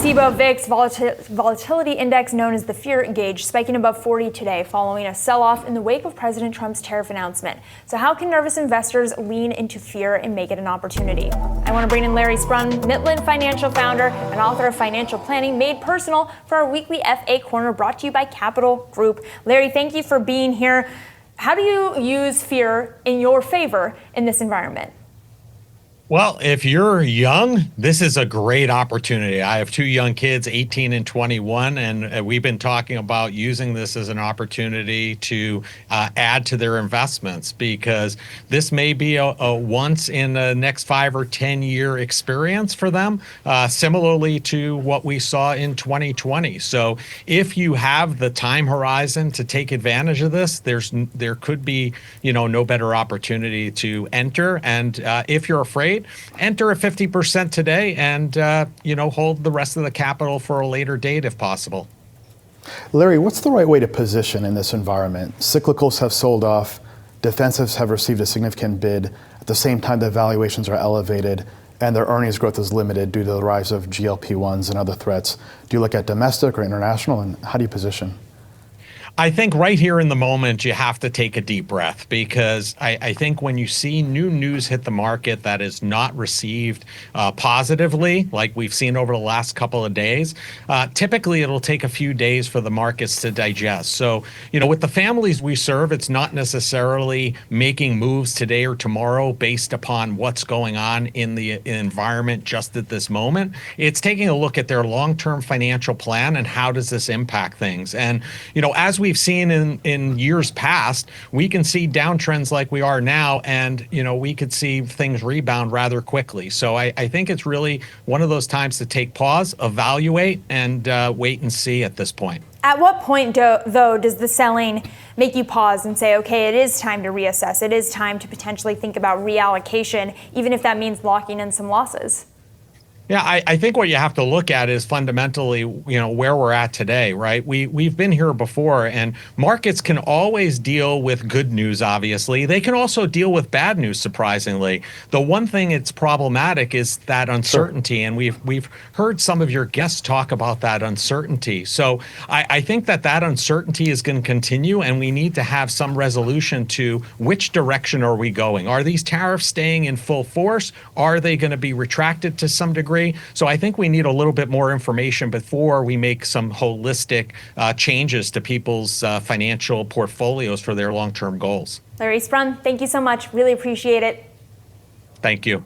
CBOE VIX volatility index, known as the fear gauge, spiking above 40 today following a sell-off in the wake of President Trump's tariff announcement. So how can nervous investors lean into fear and make it an opportunity? I want to bring in Larry Sprung, Midland Financial founder and author of Financial Planning Made Personal, for our weekly FA Corner brought to you by Capital Group. Larry, thank you for being here. How do you use fear in your favor in this environment? Well, if you're young, this is a great opportunity. I have two young kids, 18 and 21, and we've been talking about using this as an opportunity to add to their investments, because this may be a once in the next 5 or 10 year experience for them, similarly to what we saw in 2020. So if you have the time horizon to take advantage of this, there could be, no better opportunity to enter. And if you're afraid, enter at 50% today and, hold the rest of the capital for a later date if possible. Larry, what's the right way to position in this environment? Cyclicals have sold off, defensives have received a significant bid. At the same time, the valuations are elevated and their earnings growth is limited due to the rise of GLP-1s and other threats. Do you look at domestic or international, and how do you position? I think right here in the moment, you have to take a deep breath, because I think when you see new news hit the market that is not received positively, like we've seen over the last couple of days, typically it'll take a few days for the markets to digest. So, with the families we serve, it's not necessarily making moves today or tomorrow based upon what's going on in the environment just at this moment. It's taking a look at their long-term financial plan and how does this impact things. And, as we've seen in years past, we can see downtrends like we are now, and we could see things rebound rather quickly. So I think it's really one of those times to take pause, evaluate, and wait and see at this point. At what point, though, does the selling make you pause and say, okay, it is time to reassess, it is time to potentially think about reallocation, even if that means locking in some losses? Yeah, I think what you have to look at is fundamentally, where we're at today, right? We've been here before, and markets can always deal with good news, obviously. They can also deal with bad news, surprisingly. The one thing it's problematic is that uncertainty, and we've heard some of your guests talk about that uncertainty. So I think that uncertainty is going to continue, and we need to have some resolution to which direction are we going? Are these tariffs staying in full force? Are they going to be retracted to some degree? So I think we need a little bit more information before we make some holistic changes to people's financial portfolios for their long-term goals. Larry Sprung, thank you so much. Really appreciate it. Thank you.